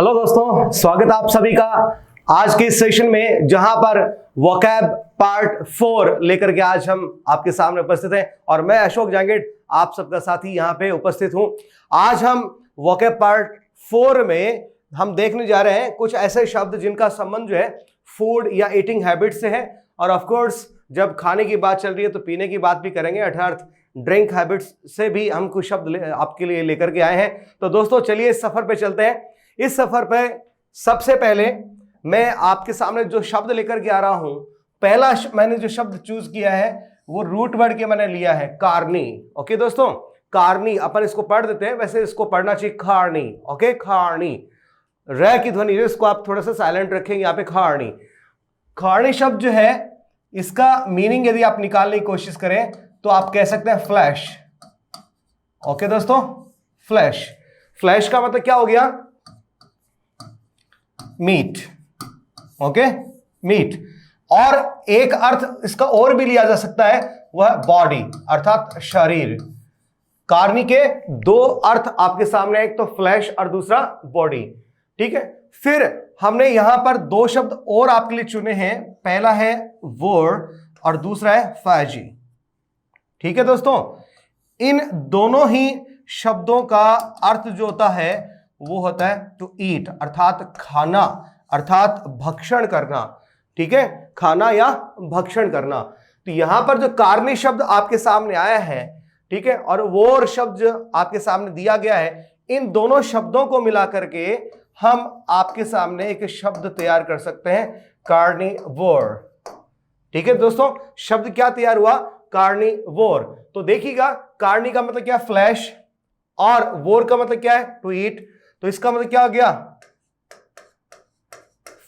Hello दोस्तों, स्वागत आप सभी का आज के इस सेशन में, जहां पर वोकैब पार्ट 4 लेकर के आज हम आपके सामने उपस्थित हैं और मैं अशोक जांगिड आप सबका साथी यहां पे उपस्थित हूं। आज हम वोकैब पार्ट 4 में हम देखने जा रहे हैं कुछ ऐसे शब्द जिनका संबंध जो है फूड या ईटिंग हैबिट से है, और ऑफ कोर्स जब खाने की बात चल रही है तो पीने की बात भी करेंगे, अर्थात ड्रिंक हैबिट्स से भी हम कुछ शब्द आपके लिए लेकर के आए हैं। तो दोस्तों चलिए इस सफर पे चलते हैं। इस सफर पे सबसे पहले मैं आपके सामने जो शब्द लेकर के आ रहा हूं, पहला मैंने जो शब्द चूज किया है वो रूट वर्ड के मैंने लिया है कार्नी। ओके दोस्तों, कार्नी अपन इसको पढ़ देते हैं, वैसे इसको पढ़ना चाहिए खारनी। ओके, खारनी, र की ध्वनि इसको आप थोड़ा सा साइलेंट रखेंगे यहाँ पे। खारनी, खारनी शब्द जो है इसका मीनिंग यदि आप निकालने की कोशिश करें तो आप कह सकते हैं फ्लैश। ओके दोस्तों, फ्लैश, फ्लैश का मतलब क्या हो गया? मीट। Okay, meat. और एक अर्थ इसका और भी लिया जा सकता है, वह बॉडी अर्थात शरीर। कार्नी के दो अर्थ आपके सामने, एक तो फ्लैश और दूसरा बॉडी। ठीक है, फिर हमने यहां पर दो शब्द और आपके लिए चुने हैं, पहला है वर्ड और दूसरा है फैजी। ठीक है दोस्तों, इन दोनों ही शब्दों का अर्थ जो होता है वो होता है टू ईट, अर्थात खाना, अर्थात भक्षण करना। ठीक है, खाना या भक्षण करना। तो यहां पर जो कार्नी शब्द आपके सामने आया है, ठीक है, और वोर शब्द आपके सामने दिया गया है, इन दोनों शब्दों को मिलाकर के हम आपके सामने एक शब्द तैयार कर सकते हैं, कार्निवोर। ठीक है दोस्तों, शब्द क्या तैयार हुआ? कार्निवोर। तो देखिएगा, कार्नी का मतलब क्या? फ्लैश, और वोर का मतलब क्या है? To eat. तो इसका मतलब क्या हो गया?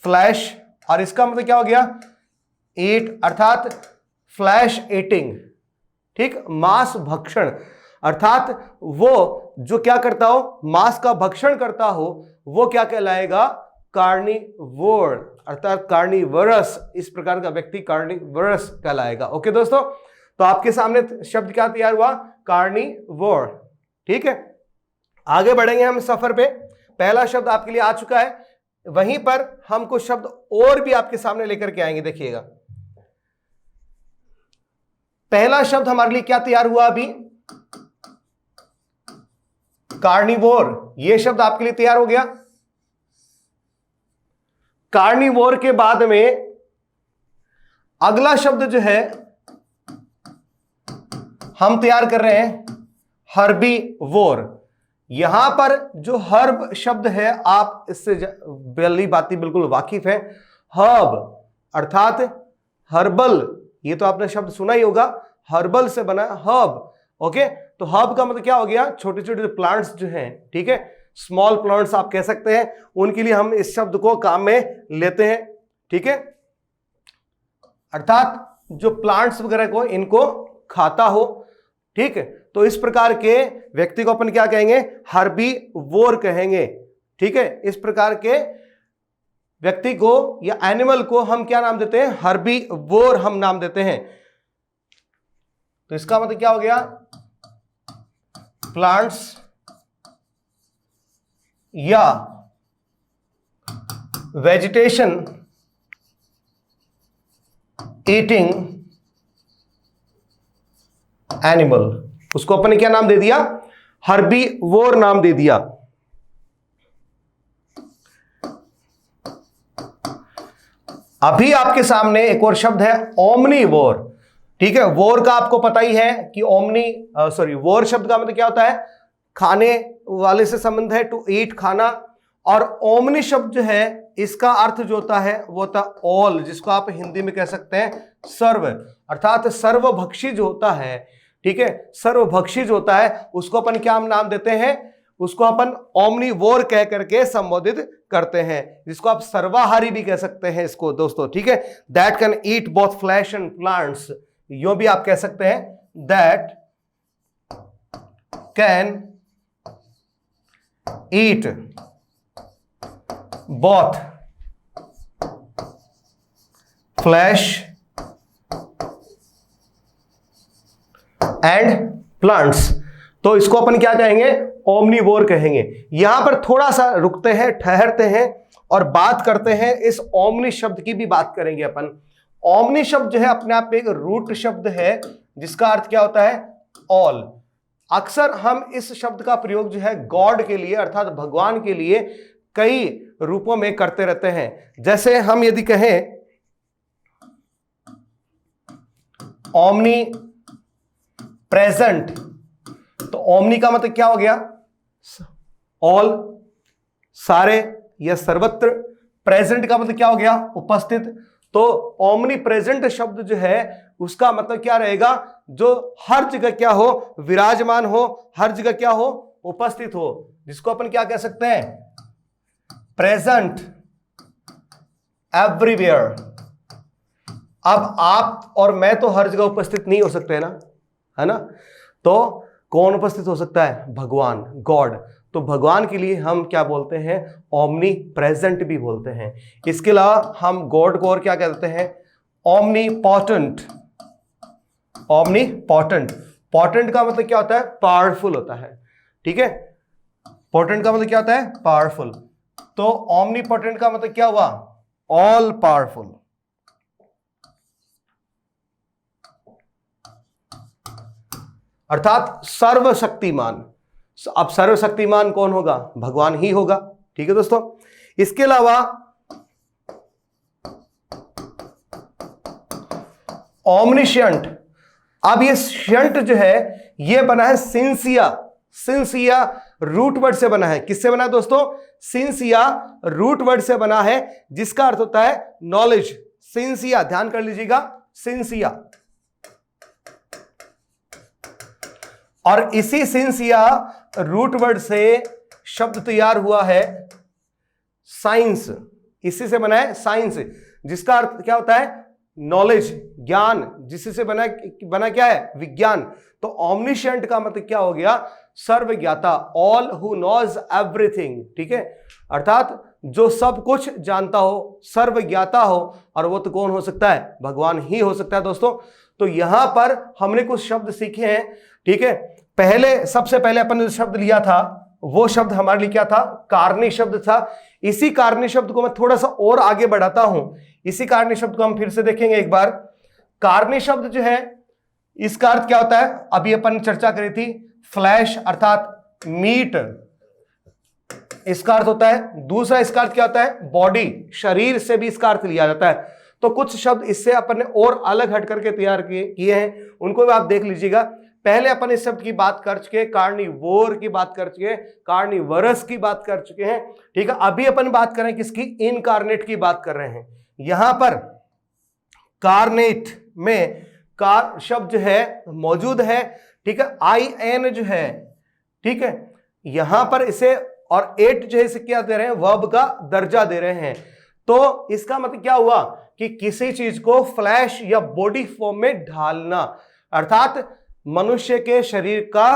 फ्लैश, और इसका मतलब क्या हो गया? ईट, अर्थात फ्लैश ईटिंग। ठीक, मांस भक्षण, अर्थात वो जो क्या करता हो, मांस का भक्षण करता हो, वो क्या कहलाएगा? कार्निवोर, अर्थात कार्निवरस। इस प्रकार का व्यक्ति कार्निवरस कहलाएगा। ओके दोस्तों, तो आपके सामने शब्द क्या तैयार हुआ? कार्निवोर। ठीक है, आगे बढ़ेंगे हम सफर पे। पहला शब्द आपके लिए आ चुका है, वहीं पर हम कुछ शब्द और भी आपके सामने लेकर के आएंगे। देखिएगा, पहला शब्द हमारे लिए क्या तैयार हुआ अभी? कार्निवोर। यह शब्द आपके लिए तैयार हो गया। कार्निवोर के बाद में अगला शब्द जो है हम तैयार कर रहे हैं, हर्बीवोर। यहां पर जो हर्ब शब्द है, आप इससे भली बाती बिल्कुल वाकिफ है। हर्ब अर्थात हर्बल, ये तो आपने शब्द सुना ही होगा, हर्बल से बना हर्ब। ओके, तो हर्ब का मतलब क्या हो गया? छोटे छोटे प्लांट्स जो हैं, ठीक है, स्मॉल प्लांट्स आप कह सकते हैं, उनके लिए हम इस शब्द को काम में लेते हैं। ठीक है, अर्थात जो प्लांट्स वगैरह को इनको खाता हो। ठीक है, तो इस प्रकार के व्यक्ति को अपन क्या कहेंगे? हर्बीवोर कहेंगे। ठीक है, इस प्रकार के व्यक्ति को या एनिमल को हम क्या नाम देते हैं? हर्बीवोर हम नाम देते हैं। तो इसका मतलब क्या हो गया? प्लांट्स या वेजिटेशन ईटिंग एनिमल, उसको अपन ने क्या नाम दे दिया? हर्बीवोर नाम दे दिया। अभी आपके सामने एक और शब्द है, ओमनीवोर। ठीक है, वोर का आपको पता ही है कि वोर शब्द का मतलब क्या होता है? खाने वाले से संबंध है, टू ईट, खाना। और ओमनी शब्द जो है, इसका अर्थ जो होता है वो होता ऑल, जिसको आप हिंदी में कह सकते हैं सर्व, अर्थात सर्वभक्षी जो होता है। ठीक है, सर्वभक्षी जो होता है उसको अपन क्या नाम देते हैं? उसको अपन ओमनीवोर कह करके संबोधित करते हैं, जिसको आप सर्वाहारी भी कह सकते हैं इसको दोस्तों। ठीक है, that can eat both flesh and plants, यो भी आप कह सकते हैं, that can eat both flesh and plants. तो इसको अपन क्या कहेंगे? ओमनीवोर कहेंगे। यहां पर थोड़ा सा रुकते हैं, ठहरते हैं और बात करते हैं इस ओमनी शब्द की भी बात करेंगे अपन। ओमनी शब्द जो है अपने आप में एक रूट शब्द है जिसका अर्थ क्या होता है? ऑल। अक्सर हम इस शब्द का प्रयोग जो है गॉड के लिए अर्थात भगवान के लिए कई रूपों में करते रहते हैं। जैसे हम यदि कहें ओमनी प्रेजेंट, तो ओमनी का मतलब क्या हो गया? ऑल, सारे या सर्वत्र। प्रेजेंट का मतलब क्या हो गया? उपस्थित। तो ओमनी प्रेजेंट शब्द जो है उसका मतलब क्या रहेगा? जो हर जगह क्या हो? विराजमान हो, हर जगह क्या हो? उपस्थित हो, जिसको अपन क्या कह सकते हैं? Present everywhere. अब आप और मैं तो हर जगह उपस्थित नहीं हो सकते ना, है ना? तो कौन उपस्थित हो सकता है? भगवान, गॉड। तो भगवान के लिए हम क्या बोलते हैं? ओमनी प्रेजेंट भी बोलते हैं। इसके अलावा हम गॉड को और क्या कहते हैं? Omni potent. Omni potent, potent का मतलब क्या होता है? पावरफुल होता है। ठीक है, पोटेंट का मतलब क्या होता है? पावरफुल। तो ओमनी पोटेंट का मतलब क्या हुआ? All powerful. अर्थात सर्वशक्तिमान। अब सर्वशक्तिमान कौन होगा? भगवान ही होगा। ठीक है दोस्तों। इसके अलावा ओमनिशियंट। अब ये शियंट जो है ये बना है सिंसिया। सिंसिया रूट वर्ड से बना है। किससे बना है दोस्तों? सिंसिया रूट वर्ड से बना है जिसका अर्थ होता है नॉलेज। सिंसिया, ध्यान कर लीजिएगा, सिंसिया। और इसी सिंसिया रूट वर्ड से शब्द तैयार हुआ है साइंस। इसी से बना है साइंस, जिसका अर्थ क्या होता है? नॉलेज, ज्ञान। जिससे से बना क्या है? विज्ञान। तो ओमनिशियंट का मतलब क्या हो गया? सर्वज्ञाता, ऑल हु नोज एवरीथिंग। ठीक है, अर्थात जो सब कुछ जानता हो, सर्वज्ञाता हो। और वो तो कौन हो सकता है? भगवान ही हो सकता है दोस्तों। तो यहां पर हमने कुछ शब्द सीखे हैं। ठीक है, सबसे पहले अपन ने जो शब्द लिया था वो शब्द हमारे लिए क्या था? कारणी शब्द था। इसी कारणी शब्द को मैं थोड़ा सा और आगे बढ़ाता हूं। इसी कारणी शब्द को हम फिर से देखेंगे एक बार। कारणी शब्द जो है इसका अर्थ क्या होता है? अभी अपन ने चर्चा करी थी, फ्लैश अर्थात मीट, इसका अर्थ होता है। दूसरा इसका अर्थ क्या होता है? बॉडी, शरीर से भी इसका अर्थ लिया जाता है। तो कुछ शब्द इससे अपन ने और अलग हट करके तैयार किए हैं, उनको भी आप देख लीजिएगा। पहले अपन इस शब्द की बात कर चुके, कार्निवोर की बात कर चुके, कार्निवरस की बात कर चुके हैं। ठीक है, अभी अपन बात कर रहे हैं किसकी? इनकार्नेट की बात कर रहे हैं। यहां पर कार्नेट में कार शब्द जो है मौजूद है। ठीक है, IN जो है, ठीक है, यहां पर इसे और एट जो है इसे क्या दे रहे हैं? वर्ब का दर्जा दे रहे हैं। तो इसका मतलब क्या हुआ कि किसी चीज को फ्लैश या बॉडी फॉर्म में ढालना, अर्थात मनुष्य के शरीर का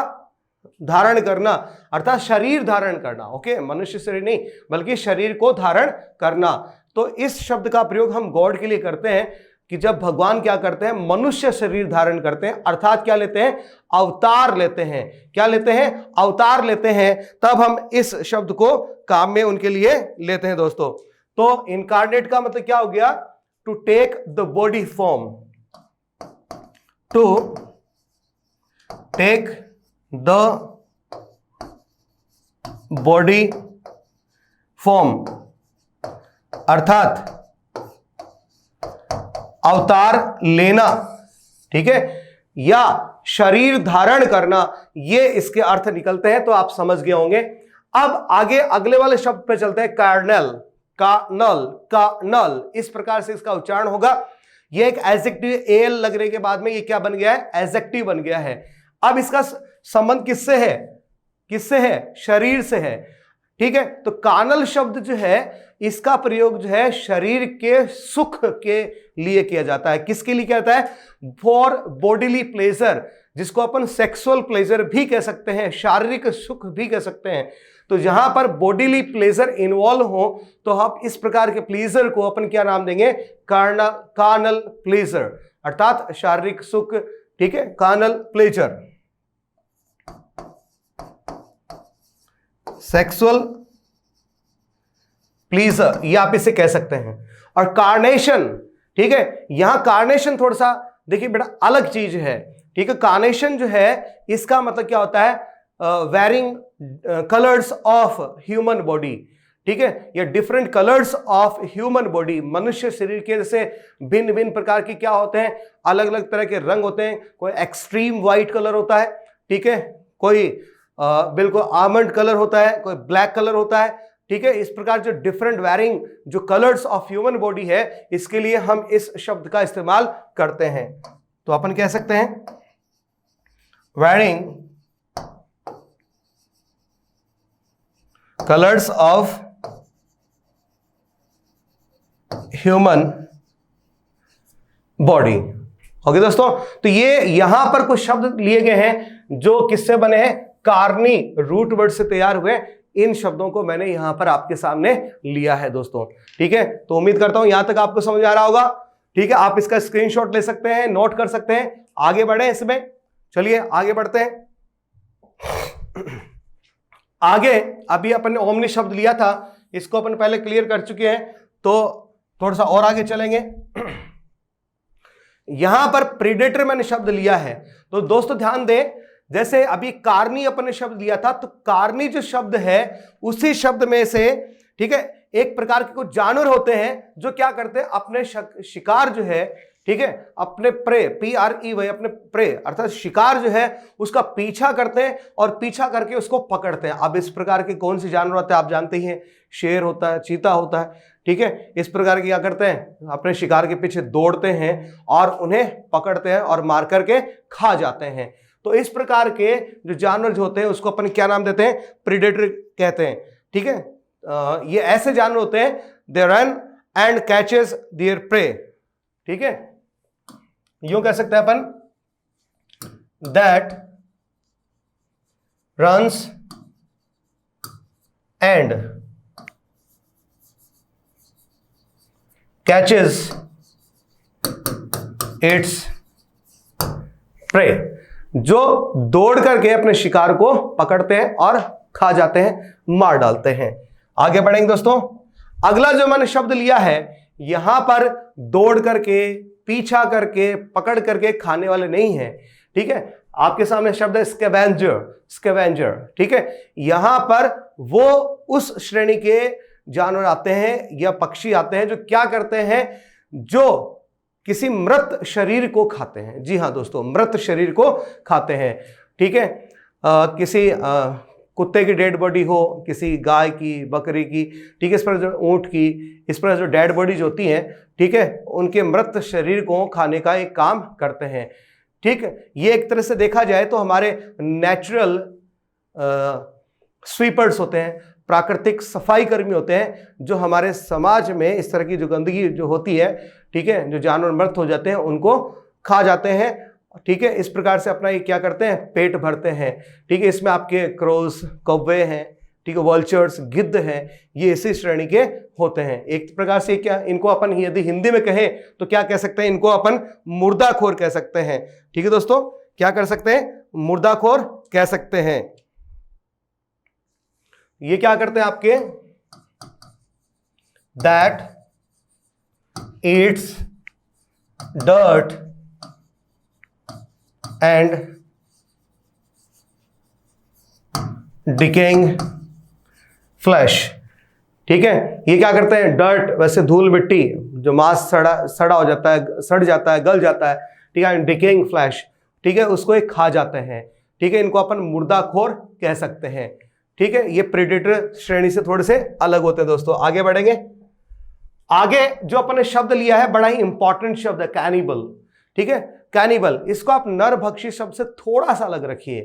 धारण करना, अर्थात शरीर धारण करना। ओके, मनुष्य शरीर नहीं बल्कि शरीर को धारण करना। तो इस शब्द का प्रयोग हम गॉड के लिए करते हैं कि जब भगवान क्या करते हैं? मनुष्य शरीर धारण करते हैं, अर्थात क्या लेते हैं? अवतार लेते हैं। क्या लेते हैं? अवतार लेते हैं। तब हम इस शब्द को काम में उनके लिए लेते हैं दोस्तों। तो इनकार्नेट का मतलब क्या हो गया? To take the body form, to take the body form, अर्थात अवतार लेना। ठीक है, या शरीर धारण करना, ये इसके अर्थ निकलते हैं। तो आप समझ गए होंगे। अब आगे अगले वाले शब्द पे चलते हैं। कार्नल, कार्नल, कार्नल, इस प्रकार से इसका उच्चारण होगा। ये एक एडजेक्टिव, एल लगने के बाद में ये क्या बन गया है? एडजेक्टिव बन गया है। अब इसका संबंध किससे है? किससे है? शरीर से है। ठीक है, तो कार्नल शब्द जो है इसका प्रयोग जो है शरीर के सुख के लिए किया जाता है। किसके लिए किया जाता है? फॉर बॉडीली प्लेजर, जिसको अपन सेक्सुअल प्लेजर भी कह सकते हैं, शारीरिक सुख भी कह सकते हैं। तो जहां पर बॉडीली प्लेजर इन्वॉल्व हो तो हम इस प्रकार के प्लेजर को अपन क्या नाम देंगे? कार्नल प्लेजर, अर्थात शारीरिक सुख। ठीक है, कार्नल प्लेजर। सेक्सुअल प्लीजर, ये आप इसे कह सकते हैं। और कार्नेशन, ठीक है, यहां कार्नेशन थोड़ा सा देखिए बेटा अलग चीज है, ठीक है। कार्नेशन जो है इसका मतलब क्या होता है, varying colours of human body, ठीक है, ये different colours of human body, मनुष्य शरीर के जैसे भिन्न भिन्न प्रकार के क्या होते हैं, अलग अलग तरह के रंग होते हैं। कोई एक्सट्रीम व्हाइट कलर होता है, ठीक है, कोई बिल्कुल आमंड कलर होता है, कोई ब्लैक कलर होता है, ठीक है। इस प्रकार जो डिफरेंट वेरिंग जो कलर्स ऑफ ह्यूमन बॉडी है, इसके लिए हम इस शब्द का इस्तेमाल करते हैं। तो अपन कह सकते हैं varying colours of human body. Okay दोस्तों, तो ये यहां पर कुछ शब्द लिए गए हैं जो किससे बने हैं, कार्नी रूट वर्ड से तैयार हुए। इन शब्दों को मैंने यहां पर आपके सामने लिया है दोस्तों, ठीक है। तो उम्मीद करता हूं यहां तक आपको समझ आ रहा होगा, ठीक है। आप इसका स्क्रीनशॉट ले सकते हैं, नोट कर सकते हैं, आगे बढ़े इसमें। चलिए आगे बढ़ते हैं। आगे अभी अपन ने ओमनी शब्द लिया था, इसको अपन पहले क्लियर कर चुके हैं, तो थोड़ा सा और आगे चलेंगे। यहां पर प्रीडेटर मैंने शब्द लिया है, तो दोस्तों ध्यान दें, जैसे अभी कार्नी अपन ने शब्द लिया था, तो कार्नी जो शब्द है उसी शब्द में से, ठीक है, एक प्रकार के कुछ जानवर होते हैं जो क्या करते हैं, अपने शिकार जो है, ठीक है, अपने प्रे, PRE अपने प्रे अर्थात शिकार जो है उसका पीछा करते हैं और पीछा करके उसको पकड़ते हैं। अब इस प्रकार के कौन से जानवर होते हैं आप जानते ही हैं, शेर होता है, चीता होता है, ठीक है। इस प्रकार के क्या करते हैं, अपने शिकार के पीछे दौड़ते हैं और उन्हें पकड़ते हैं और मार करके खा जाते हैं। तो इस प्रकार के जो जानवर जो होते हैं उसको अपन क्या नाम देते हैं, प्रीडेटर कहते हैं, ठीक है। ये ऐसे जानवर होते हैं, they run and catches their prey, ठीक है। यूं कह सकते हैं अपन, that runs and catches its prey, जो दौड़ करके अपने शिकार को पकड़ते हैं और खा जाते हैं, मार डालते हैं। आगे बढ़ेंगे दोस्तों। अगला जो मैंने शब्द लिया है, यहां पर दौड़ करके, पीछा करके, पकड़ करके खाने वाले नहीं है, ठीक है। आपके सामने शब्द है स्कैवेंजर, स्कैवेंजर, ठीक है। यहां पर वो उस श्रेणी के जानवर आते हैं या पक्षी आते हैं जो क्या करते हैं, जो किसी मृत शरीर को खाते हैं। जी हां दोस्तों, मृत शरीर को खाते हैं, ठीक है। किसी कुत्ते की डेड बॉडी हो, किसी गाय की, बकरी की, ठीक है, इस पर जो ऊंट की, इस पर जो डेड बॉडीज होती हैं, ठीक है, उनके मृत शरीर को खाने का एक काम करते हैं, ठीक है। ये एक तरह से देखा जाए तो हमारे नेचुरल स्वीपर्स होते हैं, प्राकृतिक सफाई कर्मी होते हैं, जो हमारे समाज में इस तरह की जो गंदगी जो होती है, ठीक है, जो जानवर मृत हो जाते हैं उनको खा जाते हैं, ठीक है। इस प्रकार से अपना ये क्या करते हैं, पेट भरते हैं, ठीक है। इसमें आपके क्रोस, कौवे हैं, ठीक है, वल्चर्स, गिद्ध हैं, ये इसी श्रेणी के होते हैं। एक प्रकार से क्या, इनको अपन यदि हिंदी में कहें तो क्या कह सकते हैं, इनको अपन मुर्दाखोर कह सकते हैं, ठीक है दोस्तों। क्या कर सकते हैं, मुर्दाखोर कह सकते हैं। ये क्या करते हैं आपके, that eats dirt and decaying flash, ठीक है। ये क्या करते हैं, डर्ट वैसे धूल मिट्टी, जो मांस सड़ा हो जाता है, सड़ जाता है, गल जाता है, ठीक है, डिकेइंग फ्लैश, ठीक है, उसको एक खा जाते हैं, ठीक है। इनको अपन मुर्दाखोर कह सकते हैं, ठीक है। ये प्रेडेटर श्रेणी से थोड़े से अलग होते हैं दोस्तों। आगे बढ़ेंगे। आगे जो अपन ने शब्द लिया है बड़ा ही इंपॉर्टेंट शब्द है, कैनिबल, ठीक है। कैनिबल, इसको आप नरभक्षी शब्द से थोड़ा सा अलग रखिए।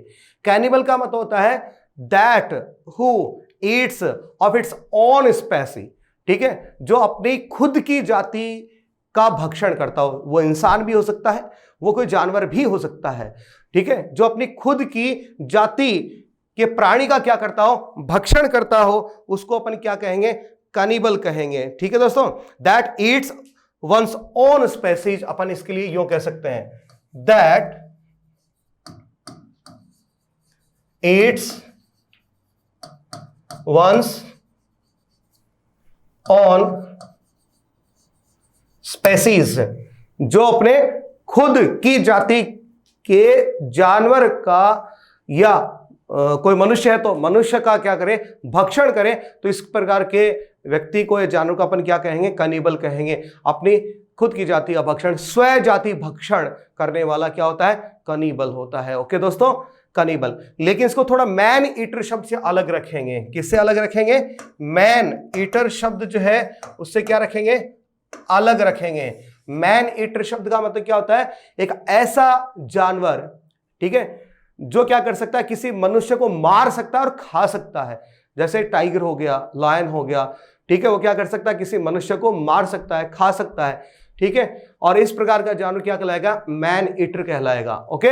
कैनिबल का मतलब होता है that who eats of its own species, ठीक है, जो अपनी खुद की जाति का भक्षण करता हो। वो इंसान भी हो सकता है, वो कोई जानवर भी हो सकता है, ठीक है, जो अपनी खुद की जाति के प्राणी का क्या करता हो, भक्षण करता हो, उसको अपन क्या कहेंगे, कैनिबल कहेंगे, ठीक है दोस्तों। That eats one's own species, अपन इसके लिए यूं कह सकते हैं, that eats one's own species, जो अपने खुद की जाति के जानवर का या कोई मनुष्य है तो मनुष्य का क्या करे, भक्षण करे, तो इस प्रकार के व्यक्ति को या जानवर को अपन क्या कहेंगे, कनीबल कहेंगे। अपनी खुद की जाति का भक्षण, स्व जाति भक्षण करने वाला क्या होता है, कनीबल होता है। ओके दोस्तों, कनीबल। लेकिन इसको थोड़ा मैन ईटर शब्द से अलग रखेंगे। किससे अलग रखेंगे, मैन ईटर शब्द जो है उससे क्या रखेंगे, अलग रखेंगे। मैन ईटर शब्द का मतलब क्या होता है, एक ऐसा जानवर, ठीक है, जो क्या कर सकता है, किसी मनुष्य को मार सकता है और खा सकता है। जैसे टाइगर हो गया, लायन हो गया, ठीक है, वो क्या कर सकता है, किसी मनुष्य को मार सकता है, खा सकता है, ठीक है। और इस प्रकार का जानवर क्या कहलाएगा, मैन ईटर कहलाएगा। ओके,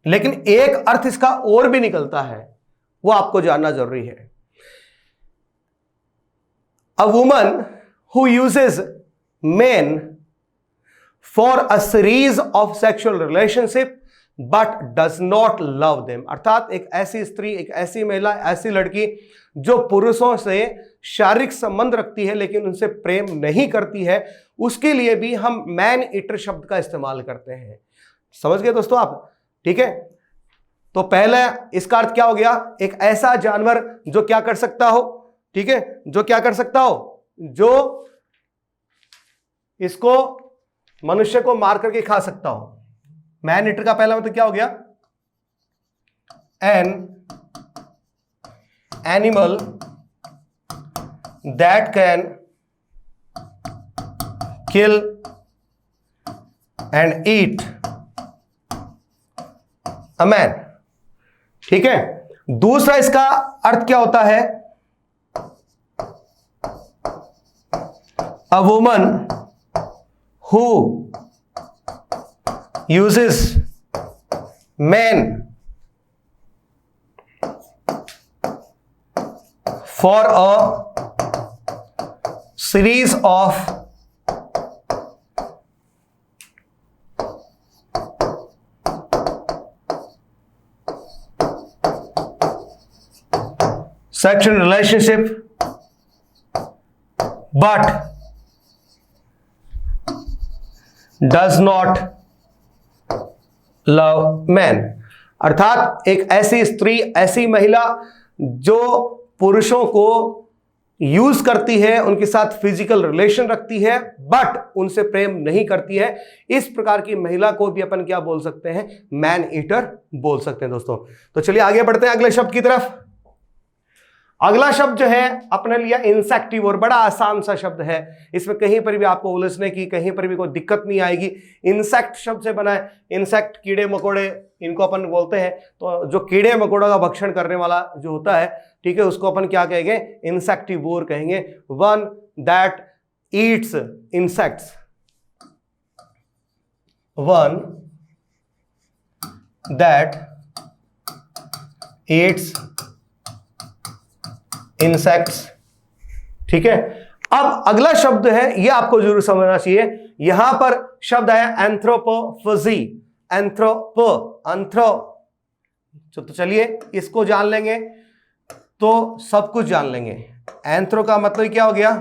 लेकिन एक अर्थ इसका और भी निकलता है, वो आपको जानना जरूरी है। A woman who uses main for a series of sexual relationship but does not love them, अर्थात एक ऐसी स्त्री, एक ऐसी महिला, ऐसी लड़की जो पुरुषों से शारीरिक संबंध रखती है लेकिन उनसे प्रेम नहीं करती है, उसके लिए भी हम मैन ईटर शब्द का इस्तेमाल करते हैं। समझ गए दोस्तों आप, ठीक है। तो पहले इसका अर्थ क्या हो गया, एक ऐसा जानवर जो क्या कर सकता हो, ठीक है, जो क्या कर सकता हो, जो इसको मनुष्य को मार करके खा सकता हो। मैन ईटर का पहला मतलब क्या हो गया, an animal that can kill and eat a man, ठीक है। दूसरा इसका अर्थ क्या होता है, a woman who uses men for a series of sexual relationship but does not love man, अर्थात एक ऐसी स्त्री, ऐसी महिला जो पुरुषों को यूज करती है, उनके साथ फिजिकल रिलेशन रखती है बट उनसे प्रेम नहीं करती है, इस प्रकार की महिला को भी अपन क्या बोल सकते हैं, मैन ईटर बोल सकते हैं दोस्तों। तो चलिए आगे बढ़ते हैं अगले शब्द की तरफ। अगला शब्द जो है अपने लिया इंसेक्टिवोर, बड़ा आसान सा शब्द है, इसमें कहीं पर भी आपको उलझने की, कहीं पर भी कोई दिक्कत नहीं आएगी। इंसेक्ट शब्द से बना है, इंसेक्ट कीड़े मकोड़े इनको अपन बोलते हैं। तो जो कीड़े मकोड़ों का भक्षण करने वाला जो होता है, ठीक है, उसको अपन क्या कहेंगे, इंसेक्टिवोर कहेंगे। One that eats insects, one that eats insects, ठीक है। अब अगला शब्द है, यह आपको जरूर समझना चाहिए, यहां पर शब्द है एंथ्रोपोफेजी, एंथ्रो, तो चलिए इसको जान लेंगे तो सब कुछ जान लेंगे। एंथ्रो का मतलब क्या हो गया,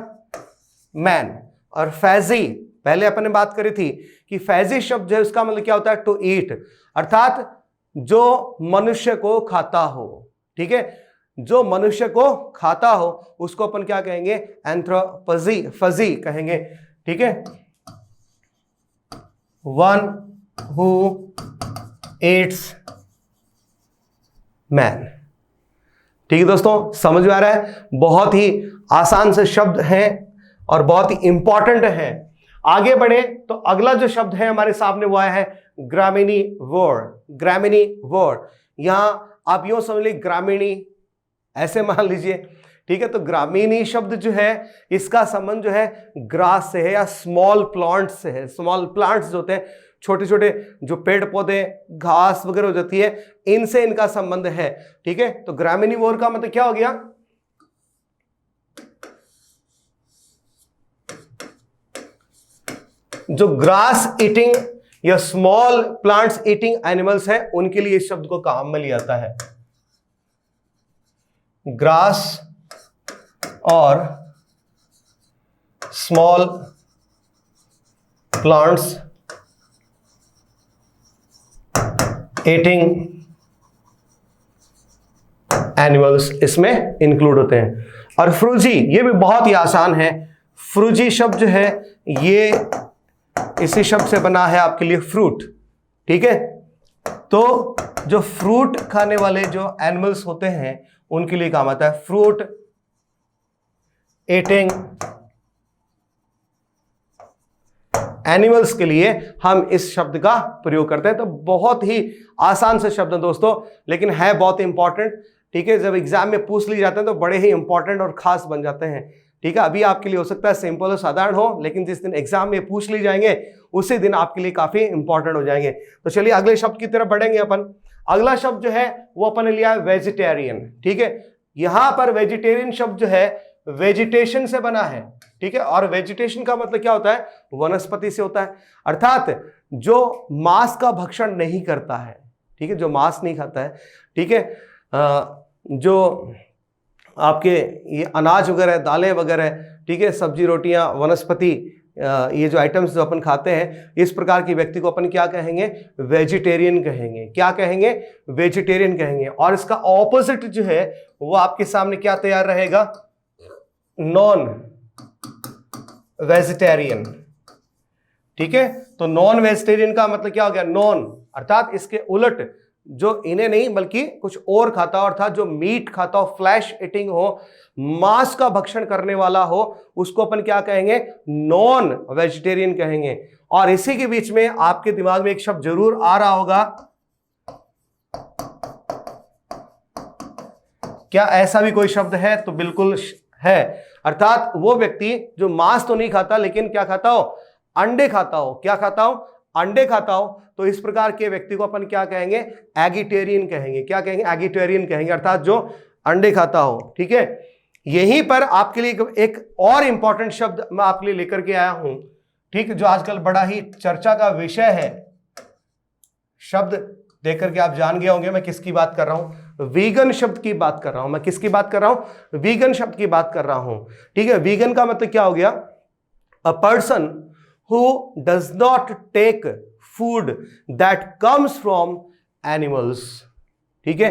मैन, और फैजी पहले अपन ने बात करी थी कि फैजी शब्द जो है उसका मतलब क्या होता है, टू ईट, अर्थात जो मनुष्य को खाता हो, ठीक है, जो मनुष्य को खाता हो उसको अपन क्या कहेंगे, एंथ्रोपोफेजी कहेंगे, ठीक है। वन हु ईट्स मैन, ठीक है दोस्तों, समझ में आ रहा है। बहुत ही आसान से शब्द हैं और बहुत ही इंपॉर्टेंट है। आगे बढ़े तो अगला जो शब्द है हमारे सामने वो आया है ग्रामीणी वर्ड, ग्रामीणी वर्ड। यहां आप यूं समझ लीजिए, ग्रामीणी ऐसे मान लीजिए, ठीक है। तो ग्रामीणी शब्द जो है इसका संबंध जो है ग्रास से है या स्मॉल प्लांट्स से है। स्मॉल प्लांट्स जो होते हैं, छोटे छोटे जो पेड़ पौधे, घास वगैरह हो जाती है, इनसे इनका संबंध है, ठीक है। तो ग्रामीणी वर्ड का मतलब क्या हो गया, जो ग्रास ईटिंग या स्मॉल प्लांट्स ईटिंग एनिमल्स है उनके लिए इस शब्द को काम में लिया जाता है। ग्रास और स्मॉल प्लांट्स ईटिंग एनिमल्स इसमें इंक्लूड होते हैं। और फ्रूजी, ये भी बहुत ही आसान है। फ्रूजी शब्द जो है ये इसी शब्द से बना है आपके लिए फ्रूट, ठीक है। तो जो फ्रूट खाने वाले जो एनिमल्स होते हैं उनके लिए काम आता है फ्रूट ईटिंग एनिमल्स के लिए हम इस शब्द का प्रयोग करते हैं। तो बहुत ही आसान से शब्द है दोस्तों, लेकिन है बहुत इंपॉर्टेंट, ठीक है। जब एग्जाम में पूछ लिए जाते हैं तो बड़े ही इंपॉर्टेंट और खास बन जाते हैं, ठीक है। अभी आपके लिए हो सकता है सिंपल और साधारण हो, लेकिन जिस दिन एग्जाम में पूछ लिए जाएंगे उसी दिन आपके लिए काफी इंपॉर्टेंट हो जाएंगे। तो चलिए अगले शब्द की तरफ बढ़ेंगे अपन। अगला शब्द जो है वो अपन ने लिया है वेजिटेरियन, ठीक है। यहां पर वेजिटेरियन शब्द जो है वेजिटेशन से बना है, ठीक है। और वेजिटेशन का मतलब क्या होता है? वनस्पति से होता है, अर्थात जो मांस का भक्षण नहीं करता है, ठीक है, जो मांस नहीं खाता है, ठीक है। जो आपके ये अनाज वगैरह, दालें वगैरह, ठीक है, सब्जी रोटियां, वनस्पति, ये जो आइटम्स जो अपन खाते हैं, इस प्रकार के व्यक्ति को अपन क्या कहेंगे? वेजिटेरियन कहेंगे। क्या कहेंगे? वेजिटेरियन कहेंगे। और इसका ऑपोजिट जो है वो आपके सामने क्या तैयार रहेगा? नॉन वेजिटेरियन, ठीक है। तो नॉन वेजिटेरियन का मतलब क्या हो गया? नॉन, अर्थात इसके उलट, जो इन्हें नहीं बल्कि कुछ और खाता हो, अर्थात जो मीट खाता हो, फ्लैश ईटिंग हो, मांस का भक्षण करने वाला हो, उसको अपन क्या कहेंगे? नॉन वेजिटेरियन कहेंगे। और इसी के बीच में आपके दिमाग में एक शब्द जरूर आ रहा होगा, क्या ऐसा भी कोई शब्द है? तो बिल्कुल है, अर्थात वो व्यक्ति जो मांस तो नहीं खाता लेकिन क्या खाता हो? अंडे खाता हो। क्या खाता हो? अंडे खाता हो। तो इस प्रकार के व्यक्ति को अपन क्या कहेंगे? एगिटेरियन कहेंगे। क्या कहेंगे? एगिटेरियन कहेंगे, अर्थात जो अंडे खाता हो, ठीक है। यहीं पर आपके लिए एक और इंपॉर्टेंट शब्द मैं आपके लिए लेकर के आया हूं, ठीक है, जो आजकल बड़ा ही चर्चा का विषय है। शब्द देकर के आप जान गए होंगे मैं किसकी बात कर रहा हूं। वीगन शब्द की बात कर रहा हूं। मैं किसकी बात कर रहा हूं? वीगन शब्द की बात कर रहा हूं, ठीक है। वीगन का मतलब क्या हो गया? A person who does not take food that comes from animals, ठीक है।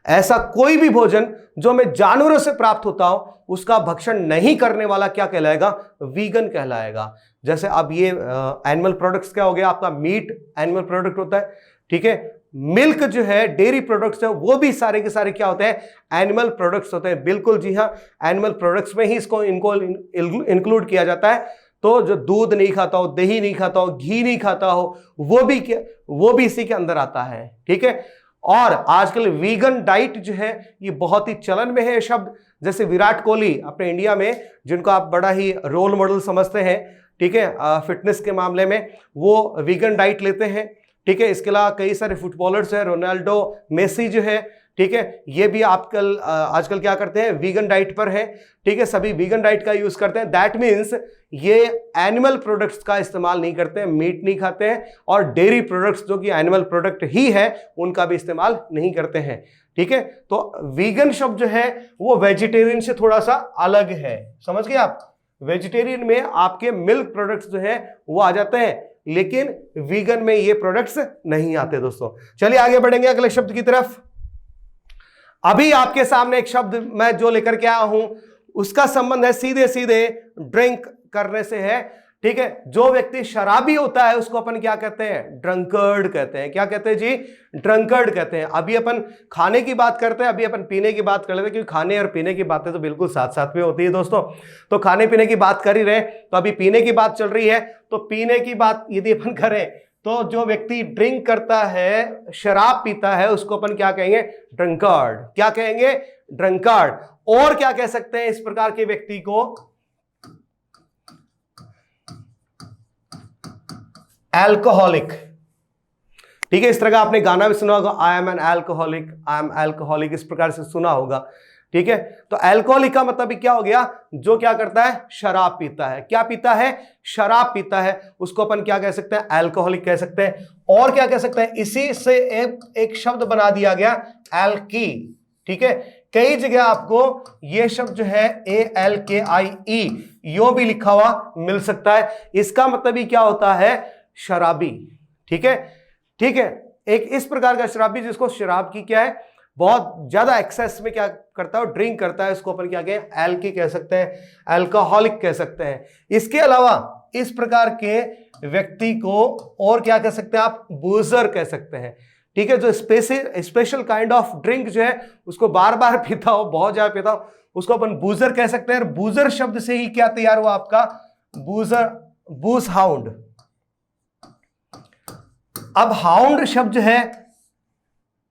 ऐसा कोई भी भोजन जो हमें जानवरों से प्राप्त होता हो उसका भक्षण नहीं करने वाला क्या कहलाएगा? वीगन कहलाएगा। जैसे अब ये एनिमल प्रोडक्ट्स क्या हो गया? आपका मीट एनिमल प्रोडक्ट होता है, ठीक है। मिल्क जो है, डेयरी प्रोडक्ट्स है, वो भी सारे के सारे क्या होते हैं? एनिमल प्रोडक्ट्स होते हैं। बिल्कुल जी हाँ, एनिमल प्रोडक्ट्स में ही इनको इंक्लूड किया जाता है। तो जो दूध नहीं खाता हो, दही नहीं खाता हो, घी नहीं खाता हो, वो भी इसी के अंदर आता है, ठीक है। और आजकल वीगन डाइट जो है ये बहुत ही चलन में है शब्द। जैसे विराट कोहली अपने इंडिया में, जिनको आप बड़ा ही रोल मॉडल समझते हैं, ठीक है, फिटनेस के मामले में, वो वीगन डाइट लेते हैं, ठीक है। इसके अलावा कई सारे फुटबॉलर्स हैं, रोनाल्डो, मेसी जो है, ठीक है, ये भी आजकल क्या करते हैं? वीगन डाइट पर है, ठीक है। सभी वीगन डाइट का यूज करते हैं। दैट मीन्स ये एनिमल प्रोडक्ट्स का इस्तेमाल नहीं करते हैं, मीट नहीं खाते हैं, और डेयरी प्रोडक्ट्स जो कि एनिमल प्रोडक्ट ही है उनका भी इस्तेमाल नहीं करते हैं, ठीक है। तो वीगन शब्द जो है वो वेजिटेरियन से थोड़ा सा अलग है, समझ गए आप। वेजिटेरियन में आपके मिल्क प्रोडक्ट्स जो है वो आ जाते हैं, लेकिन वीगन में ये प्रोडक्ट्स नहीं आते दोस्तों। चलिए आगे बढ़ेंगे अगले शब्द की तरफ। अभी आपके सामने एक शब्द मैं जो लेकर के आया हूं उसका संबंध है सीधे सीधे ड्रिंक करने से है, ठीक है। जो व्यक्ति शराबी होता है उसको अपन क्या कहते हैं? ड्रंकर्ड कहते हैं। क्या कहते हैं जी? ड्रंकर्ड कहते हैं। अभी अपन खाने की बात करते हैं, अभी अपन पीने की बात कर लेते हैं, क्योंकि खाने और पीने की बातें तो बिल्कुल साथ साथ में होती है दोस्तों। तो खाने पीने की बात कर ही रहे, तो अभी पीने की बात चल रही है। तो पीने की बात यदि अपन करें तो जो व्यक्ति ड्रिंक करता है, शराब पीता है, उसको अपन क्या कहेंगे? ड्रंकार्ड। क्या कहेंगे? ड्रंकार्ड। और क्या कह सकते हैं इस प्रकार के व्यक्ति को? एल्कोहलिक, ठीक है। इस तरह का आपने गाना भी सुना होगा, I am N alcoholic, I am alcoholic, इस प्रकार से सुना होगा, ठीक है। तो एल्कोहलिक का मतलब क्या हो गया? जो क्या करता है? शराब पीता है। क्या पीता है? शराब पीता है, उसको अपन क्या कह सकते हैं? एल्कोहलिक कह सकते हैं। और क्या कह सकते हैं? इसी से एक शब्द बना दिया गया, एल्की, ठीक है। कई जगह आपको ये शब्द जो है ALKIE यो भी लिखा हुआ मिल सकता है। इसका मतलब ही क्या होता है? शराबी। ठीक है, ठीक है, एक इस प्रकार का शराबी जिसको शराब की क्या है, बहुत ज्यादा एक्सेस में क्या करता है, ड्रिंक करता है, इसको अपन क्या कहें, एल्की कह सकते हैं, अल्कोहलिक कह सकते हैं। इसके अलावा इस प्रकार के व्यक्ति को और क्या कह सकते हैं आप? बूजर कह सकते हैं। ठीक है, जो स्पेशल काइंड ऑफ ड्रिंक जो है उसको बार बार पीता हो, बहुत ज्यादा पीता हो, उसको अपन बूजर कह सकते हैं। बूजर शब्द से ही क्या तैयार हुआ आपका? बूजर, बूज हाउंड। अब हाउंड शब्द जो है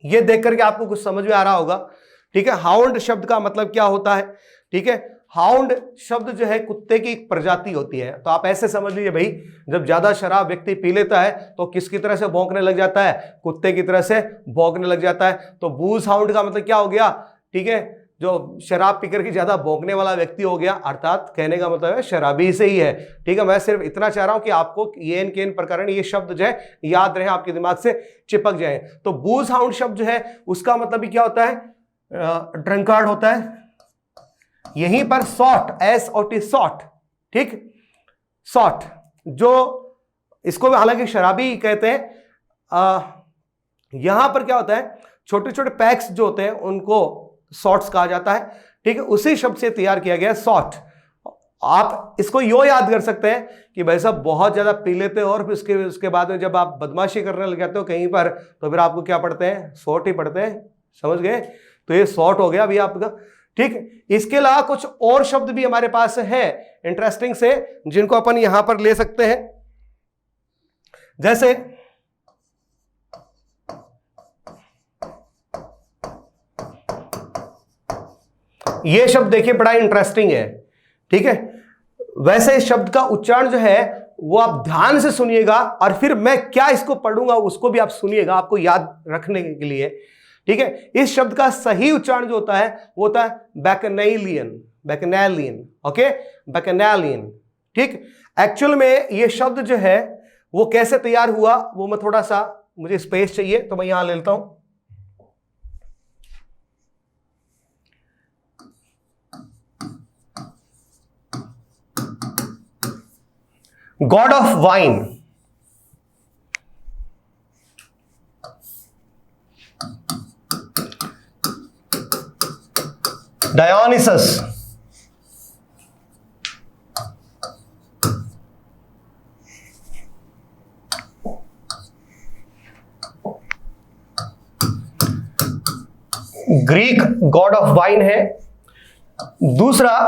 ये देख करके आपको कुछ समझ में आ रहा होगा। ठीक है, हाउंड शब्द का मतलब क्या होता है? ठीक है, हाउंड शब्द जो है कुत्ते की एक प्रजाति होती है। तो आप ऐसे समझ लीजिए भाई, जब ज्यादा शराब व्यक्ति पी लेता है तो किसकी तरह से भौंकने लग जाता है? कुत्ते की तरह से भौंकने लग जाता है। तो बूज हाउंड का मतलब क्या हो गया? ठीक है, जो शराब पीकर के ज्यादा भौंकने वाला व्यक्ति हो गया, अर्थात कहने का मतलब है शराबी से ही है। ठीक है, मैं सिर्फ इतना चाह रहा हूं कि आपको ये केन प्रकरण ये शब्द जो है याद रहे, आपके दिमाग से चिपक जाए। तो बूज हाउंड शब्द जो है उसका मतलब भी क्या होता है? ड्रंकार्ड होता है। यहीं पर सॉट, SOT सॉट, ठीक, सॉट, जो इसको हालांकि शराबी कहते हैं। यहां पर क्या होता है? छोटे छोटे पैक्स जो होते हैं उनको सॉट्स कहा जाता है। ठीक है, उसी शब्द से तैयार किया गया सॉट। आप इसको यो याद कर सकते हैं कि भाई साहब बहुत ज्यादा पी लेते हो और फिर उसके बाद में जब आप बदमाशी करने लग जाते हो कहीं पर, तो फिर आपको क्या पढ़ते हैं? सॉट ही पढ़ते हैं। समझ गए? तो ये सॉट हो गया अभी आपका। ठीक, इसके अलावा कुछ और शब्द भी हमारे पास है इंटरेस्टिंग से, जिनको अपन यहां पर ले सकते हैं। जैसे ये शब्द देखिए बड़ा इंटरेस्टिंग है। ठीक है, वैसे इस शब्द का उच्चारण जो है वो आप ध्यान से सुनिएगा, और फिर मैं क्या इसको पढ़ूंगा उसको भी आप सुनिएगा, आपको याद रखने के लिए। ठीक है, इस शब्द का सही उच्चारण जो होता है वो होता है बैकनैलियन, बैकनैलियन। ओके, बैकनैलियन। ठीक, एक्चुअल में ये शब्द जो है वो कैसे तैयार हुआ, वो मैं थोड़ा सा, मुझे स्पेस चाहिए तो मैं यहां ले लेता हूं। God of wine, Dionysus, Greek God of wine है। दूसरा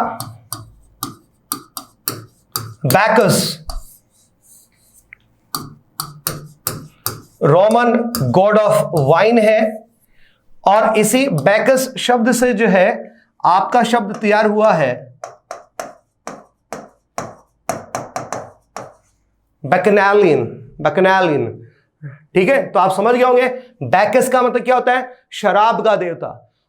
Bacchus, Roman God of wine है। और इसी बैकस शब्द से जो है आपका शब्द तैयार हुआ है बैकनैलियन, बैकनैलियन। ठीक है, तो आप समझ गए होंगे बैकस का मतलब क्या होता है? शराब का देवता।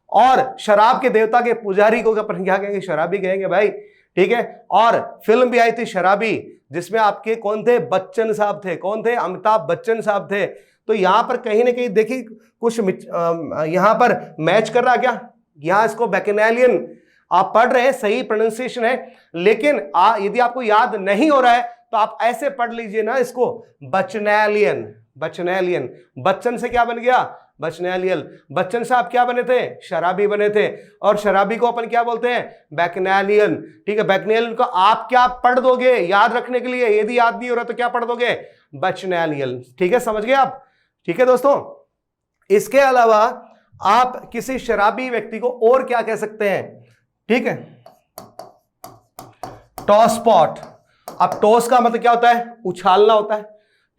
और शराब के देवता के पुजारी को अपन क्या कहेंगे? शराबी कहेंगे भाई। ठीक है, और फिल्म भी आई थी शराबी, जिसमें आपके कौन थे? बच्चन साहब थे। कौन थे? अमिताभ बच्चन साहब थे। तो यहां पर कहीं ना कहीं देखिए कुछ यहां पर मैच कर रहा क्या? यहां इसको बैकनैलियन आप पढ़ रहे हैं, सही प्रोनाउंसिएशन है, लेकिन यदि आपको याद नहीं हो रहा है तो आप ऐसे पढ़ लीजिए ना इसको, बचनैलियन, बचनैलियन। बच्चन से क्या बन गया? बचनैलियन। बच्चन साहब क्या बने थे? शराबी बने थे। और शराबी को अपन क्या बोलते हैं? बैकनैलियन। ठीक है, बैकनैलियन को आप क्या पढ़ दोगे याद रखने के लिए? यदि याद नहीं हो रहा तो क्या पढ़ दोगे? बचनैलियन। ठीक है, समझ गए आप? ठीक है दोस्तों, इसके अलावा आप किसी शराबी व्यक्ति को और क्या कह सकते हैं? ठीक है, टॉस पॉट। अब टॉस का मतलब क्या होता है? उछालना होता है।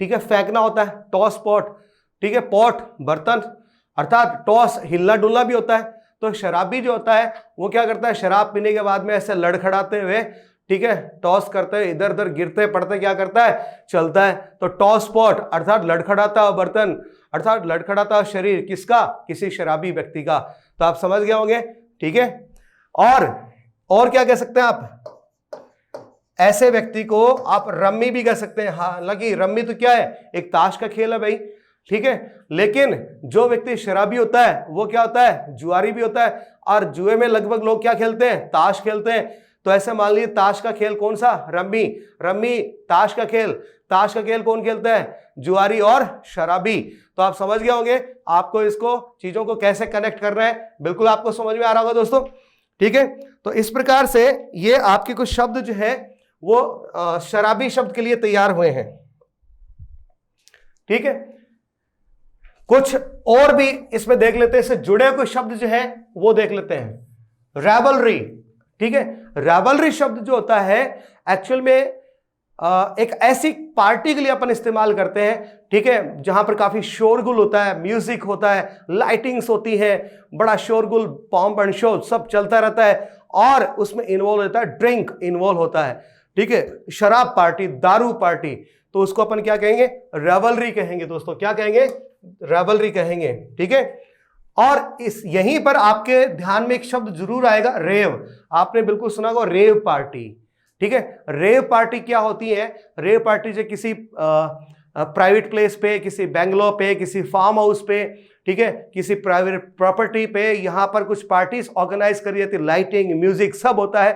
ठीक है, फेंकना होता है, टॉस पॉट। ठीक है, पॉट बर्तन, अर्थात टॉस हिलना डुलना भी होता है। तो शराबी जो होता है वो क्या करता है? शराब पीने के बाद में ऐसे लड़खड़ाते हुए, ठीक है, टॉस करते हुए इधर उधर गिरते पड़ते क्या करता है? चलता है। तो टॉस पॉट अर्थात लड़खड़ाता हुआ बर्तन, अर्थात लड़खड़ाता हुआ शरीर, किसका? किसी शराबी व्यक्ति का। तो आप समझ गए होंगे। ठीक है, और क्या कह सकते हैं आप? ऐसे व्यक्ति को आप रम्मी भी कह सकते हैं। हालांकि रम्मी तो क्या है? एक ताश का खेल है भाई। ठीक है। लेकिन जो व्यक्ति शराबी होता है वो क्या होता है, जुआरी भी होता है। और जुए में लगभग लोग क्या खेलते हैं, ताश खेलते हैं। तो ऐसे मान लीजिए ताश का खेल कौन सा, रम्मी। रम्मी ताश का खेल, ताश का खेल कौन खेलता है, जुआरी और शराबी। तो आप समझ गए होंगे, आपको इसको चीजों को कैसे कनेक्ट करना है, बिल्कुल आपको समझ में आ रहा होगा दोस्तों। ठीक है, तो इस प्रकार से ये आपके कुछ शब्द जो है वो शराबी शब्द के लिए तैयार हुए हैं। ठीक है, कुछ और भी इसमें देख लेते हैं, इससे जुड़े कुछ शब्द जो है वो देख लेते हैं। रेवलरी, ठीक है, रेवलरी शब्द जो होता है एक्चुअल में एक ऐसी पार्टी के लिए अपन इस्तेमाल करते हैं, ठीक है, जहां पर काफी शोरगुल होता है, म्यूजिक होता है, लाइटिंग्स होती है, बड़ा शोरगुल, पॉम्प एंड शो सब चलता रहता है और उसमें इन्वॉल्व होता है, ड्रिंक इन्वॉल्व होता है। ठीक है, शराब पार्टी, दारू पार्टी, तो उसको अपन क्या कहेंगे, रेवलरी कहेंगे दोस्तों। क्या कहेंगे, रेवलरी कहेंगे। ठीक है, और इस यहीं पर आपके ध्यान में एक शब्द जरूर आएगा, रेव। आपने बिल्कुल सुना होगा, रेव पार्टी। ठीक है, रेव पार्टी क्या होती है, रेव पार्टी जो किसी प्राइवेट प्लेस पे, किसी बेंगलो पे, किसी फार्म हाउस पे, ठीक है, किसी प्राइवेट प्रॉपर्टी पे, यहां पर कुछ पार्टीज ऑर्गेनाइज करी जाती है, लाइटिंग, म्यूजिक सब होता है।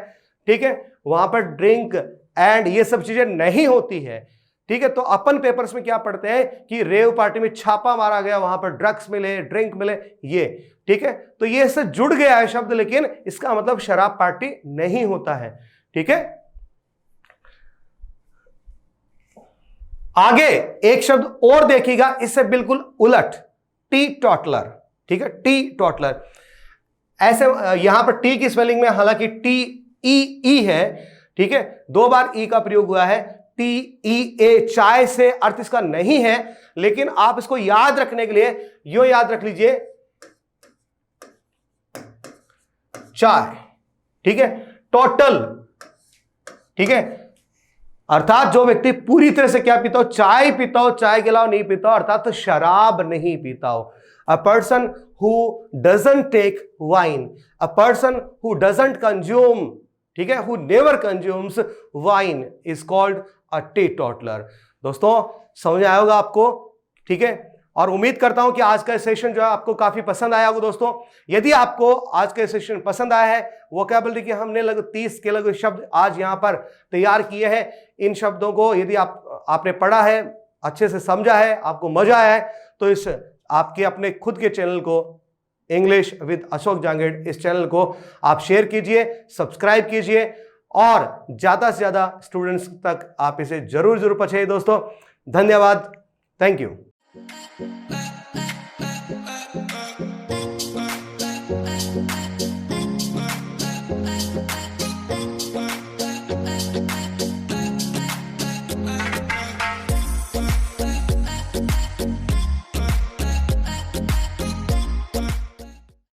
ठीक है, वहां पर ड्रिंक एंड ये सब चीजें नहीं होती है। ठीक है, तो अपन पेपर्स में क्या पढ़ते हैं कि रेव पार्टी में छापा मारा गया, वहां पर ड्रग्स मिले, ड्रिंक मिले, ये। ठीक है, तो ये इससे जुड़ गया है शब्द, लेकिन इसका मतलब शराब पार्टी नहीं होता है। ठीक है, आगे एक शब्द और देखिएगा, इससे बिल्कुल उलट, टी टॉटलर। ठीक है, टी टॉटलर। ऐसे यहां पर टी की स्पेलिंग में हालांकि टी ई है, ठीक है, 2 बार ई का प्रयोग हुआ है, टी ई ए, चाय से अर्थ इसका नहीं है, लेकिन आप इसको याद रखने के लिए यो याद रख लीजिए, चाय। ठीक है, टोटल। ठीक है, अर्थात जो व्यक्ति पूरी तरह से क्या पीता हो, चाय पीता हो, चाय के अलावा नहीं पीता हो, अर्थात तो शराब नहीं पीता हो। A person who doesn't take wine, a person who doesn't consume, ठीक है, who never consumes wine is called a teetotaller. दोस्तों समझ आया होगा आपको। ठीक है, और उम्मीद करता हूं कि आज का सेशन जो है आपको काफी पसंद आया होगा दोस्तों। यदि आपको आज का सेशन पसंद आया है, वोकैबुलरी के हमने लगभग 30 के लगभग शब्द आज यहां पर तैयार किए हैं। इन शब्दों को यदि आपने पढ़ा है, अच्छे से समझा है, आपको मजा आया है, तो इस आपके अपने खुद के चैनल को इंग्लिश विद अशोक जांगेड़, इस चैनल को आप शेयर कीजिए, सब्सक्राइब कीजिए और ज्यादा से ज्यादा स्टूडेंट्स तक आप इसे जरूर पहुंचाइए दोस्तों। धन्यवाद, थैंक यू।